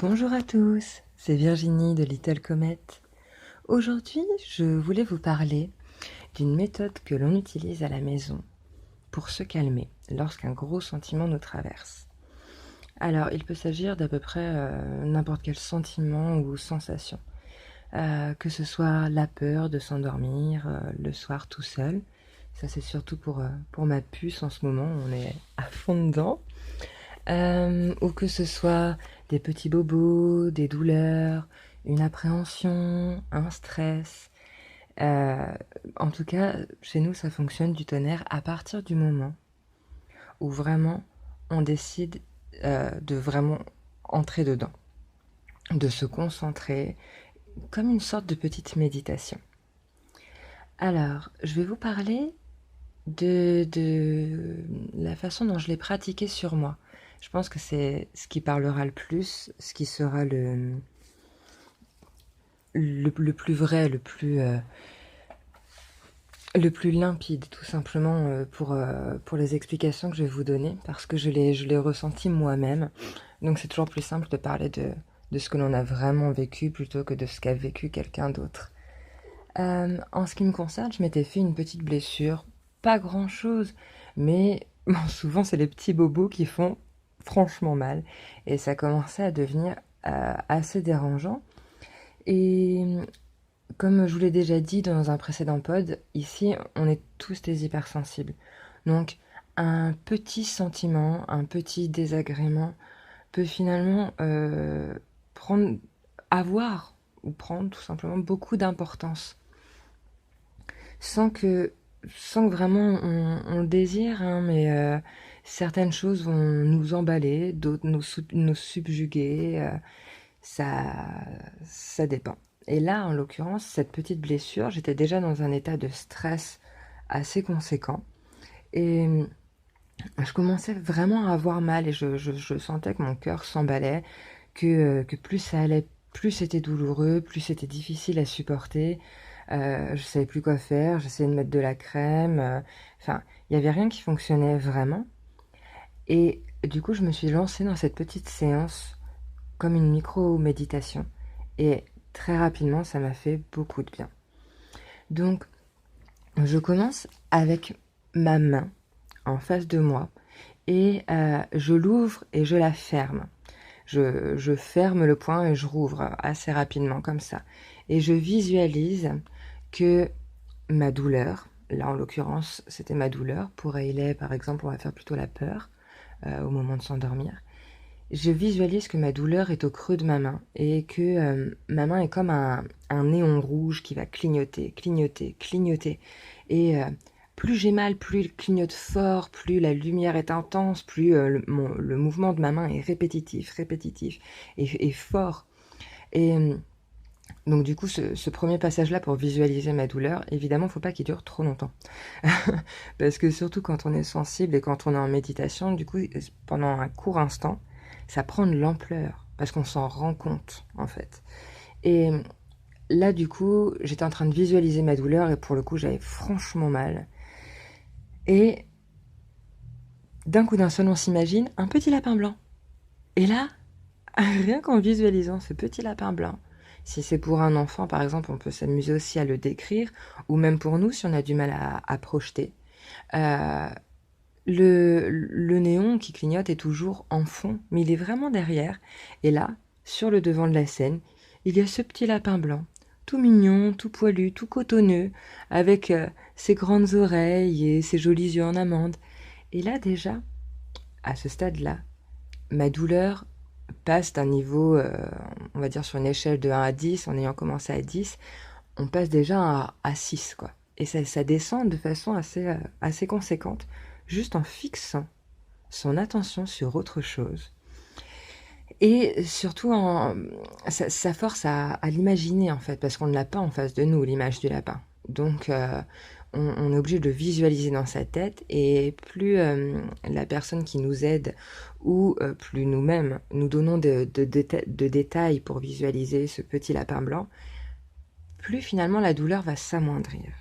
Bonjour à tous, c'est Virginie de Little Comet. Aujourd'hui, je voulais vous parler d'une méthode que l'on utilise à la maison pour se calmer lorsqu'un gros sentiment nous traverse. Alors, il peut s'agir d'à peu près n'importe quel sentiment ou sensation, que ce soit la peur de s'endormir le soir tout seul. Ça, c'est surtout pour ma puce en ce moment, on est à fond dedans. Ou que ce soit des petits bobos, des douleurs, une appréhension, un stress. Euh, En tout cas, chez nous, ça fonctionne du tonnerre à partir du moment où vraiment on décide de vraiment entrer dedans, de se concentrer, comme une sorte de petite méditation. Alors, je vais vous parler de la façon dont je l'ai pratiqué sur moi. Je pense que c'est ce qui parlera le plus, ce qui sera le plus vrai, le plus limpide, tout simplement, pour les explications que je vais vous donner, parce que je l'ai ressenti moi-même. Donc c'est toujours plus simple de parler de ce que l'on a vraiment vécu plutôt que de ce qu'a vécu quelqu'un d'autre. En ce qui me concerne, je m'étais fait une petite blessure, pas grand-chose, mais bon, souvent c'est les petits bobos qui font franchement mal, et ça commençait à devenir assez dérangeant. Et comme je vous l'ai déjà dit dans un précédent pod, ici on est tous des hypersensibles. Donc un petit sentiment, un petit désagrément peut finalement prendre, avoir ou prendre tout simplement beaucoup d'importance sans que, sans que vraiment on le désire, hein, mais certaines choses vont nous emballer, d'autres nous subjuguer, ça, ça dépend. Et là, en l'occurrence, cette petite blessure, j'étais déjà dans un état de stress assez conséquent. Et je commençais vraiment à avoir mal et je sentais que mon cœur s'emballait, que plus ça allait, plus c'était douloureux, plus c'était difficile à supporter. Je savais plus quoi faire, j'essayais de mettre de la crème. Enfin, il n'y avait rien qui fonctionnait vraiment. Et du coup, je me suis lancée dans cette petite séance comme une micro-méditation. Et très rapidement, ça m'a fait beaucoup de bien. Donc, je commence avec ma main en face de moi et je l'ouvre et je la ferme. Je ferme le poing et je rouvre assez rapidement comme ça. Et je visualise que ma douleur, là en l'occurrence c'était ma douleur, pour Hayley par exemple on va faire plutôt la peur au moment de s'endormir. Je visualise que ma douleur est au creux de ma main et que ma main est comme un néon rouge qui va clignoter, clignoter, clignoter. Et plus j'ai mal, plus il clignote fort, plus la lumière est intense, plus le mouvement de ma main est répétitif, répétitif et fort. Et donc du coup, ce premier passage-là pour visualiser ma douleur, évidemment, il ne faut pas qu'il dure trop longtemps. Parce que surtout quand on est sensible et quand on est en méditation, du coup, pendant un court instant, ça prend de l'ampleur, parce qu'on s'en rend compte, en fait. Et là, du coup, j'étais en train de visualiser ma douleur, et pour le coup, j'avais franchement mal. Et d'un coup d'un seul, on s'imagine un petit lapin blanc. Et là, rien qu'en visualisant ce petit lapin blanc, si c'est pour un enfant, par exemple, on peut s'amuser aussi à le décrire, ou même pour nous, si on a du mal à projeter. Euh, le néon qui clignote est toujours en fond, mais il est vraiment derrière. Et là, sur le devant de la scène, il y a ce petit lapin blanc, tout mignon, tout poilu, tout cotonneux, avec ses grandes oreilles et ses jolis yeux en amande. Et là déjà, à ce stade-là, ma douleur passe d'un niveau, on va dire sur une échelle de 1 à 10, en ayant commencé à 10, on passe déjà à 6, quoi. Et ça descend de façon assez conséquente, juste en fixant son attention sur autre chose. Et surtout, ça force à l'imaginer, en fait, parce qu'on ne l'a pas en face de nous, l'image du lapin. Donc, on est obligé de le visualiser dans sa tête, et plus la personne qui nous aide, ou plus nous-mêmes, nous donnons de détails pour visualiser ce petit lapin blanc, plus finalement la douleur va s'amoindrir.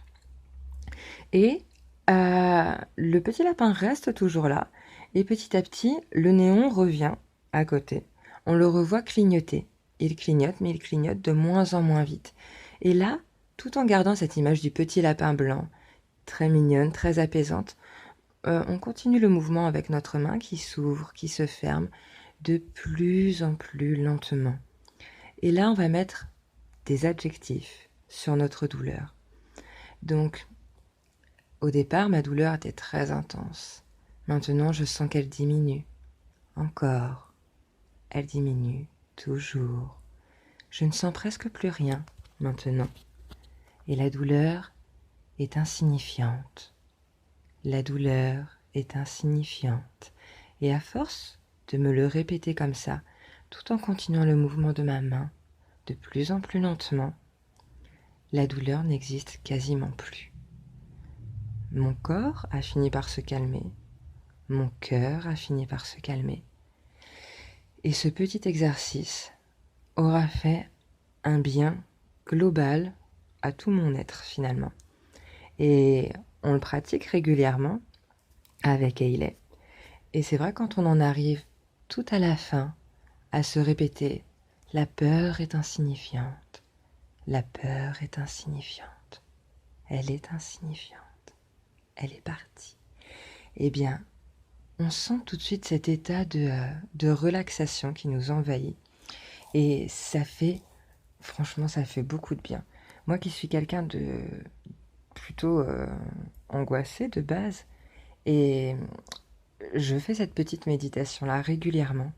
Et le petit lapin reste toujours là, et petit à petit, le néon revient à côté, On le revoit clignoter. Il clignote, mais il clignote de moins en moins vite. Et là, tout en gardant cette image du petit lapin blanc, très mignonne, très apaisante, on continue le mouvement avec notre main qui s'ouvre, qui se ferme, de plus en plus lentement. Et là, on va mettre des adjectifs sur notre douleur. Donc, au départ, ma douleur était très intense. Maintenant, je sens qu'elle diminue. Encore. Elle diminue. Toujours. Je ne sens presque plus rien maintenant. Et la douleur est insignifiante. La douleur est insignifiante. Et à force de me le répéter comme ça, tout en continuant le mouvement de ma main, de plus en plus lentement, la douleur n'existe quasiment plus. Mon corps a fini par se calmer. Mon cœur a fini par se calmer. Et ce petit exercice aura fait un bien global à tout mon être finalement. Et on le pratique régulièrement avec Hailey. Et c'est vrai quand on en arrive tout à la fin à se répéter « La peur est insignifiante, la peur est insignifiante, elle est insignifiante, elle est partie ». Eh bien, on sent tout de suite cet état de relaxation qui nous envahit. Et ça fait, franchement, ça fait beaucoup de bien. Moi qui suis quelqu'un de plutôt angoissé de base, et je fais cette petite méditation-là régulièrement.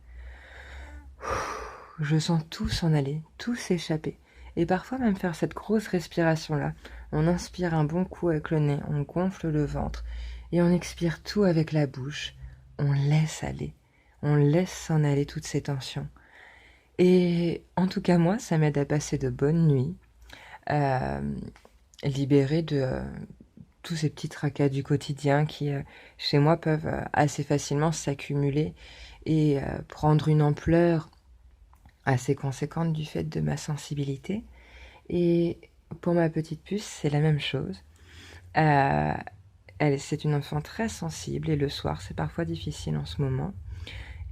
Je sens tout s'en aller, tout s'échapper. Et parfois même faire cette grosse respiration-là. On inspire un bon coup avec le nez, on gonfle le ventre, et on expire tout avec la bouche. On laisse aller, on laisse s'en aller toutes ces tensions. Et en tout cas, moi, ça m'aide à passer de bonnes nuits, libérée de tous ces petits tracas du quotidien qui, chez moi, peuvent assez facilement s'accumuler et prendre une ampleur assez conséquente du fait de ma sensibilité. Et pour ma petite puce, c'est la même chose. C'est une enfant très sensible et le soir, c'est parfois difficile en ce moment.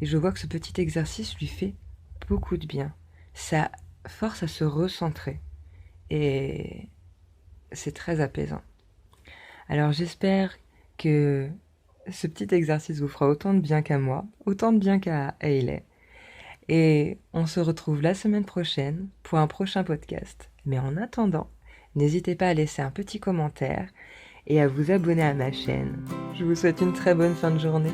Et je vois que ce petit exercice lui fait beaucoup de bien. Ça force à se recentrer et c'est très apaisant. Alors j'espère que ce petit exercice vous fera autant de bien qu'à moi, autant de bien qu'à Hailey. Et on se retrouve la semaine prochaine pour un prochain podcast. Mais en attendant, n'hésitez pas à laisser un petit commentaire et à vous abonner à ma chaîne. Je vous souhaite une très bonne fin de journée.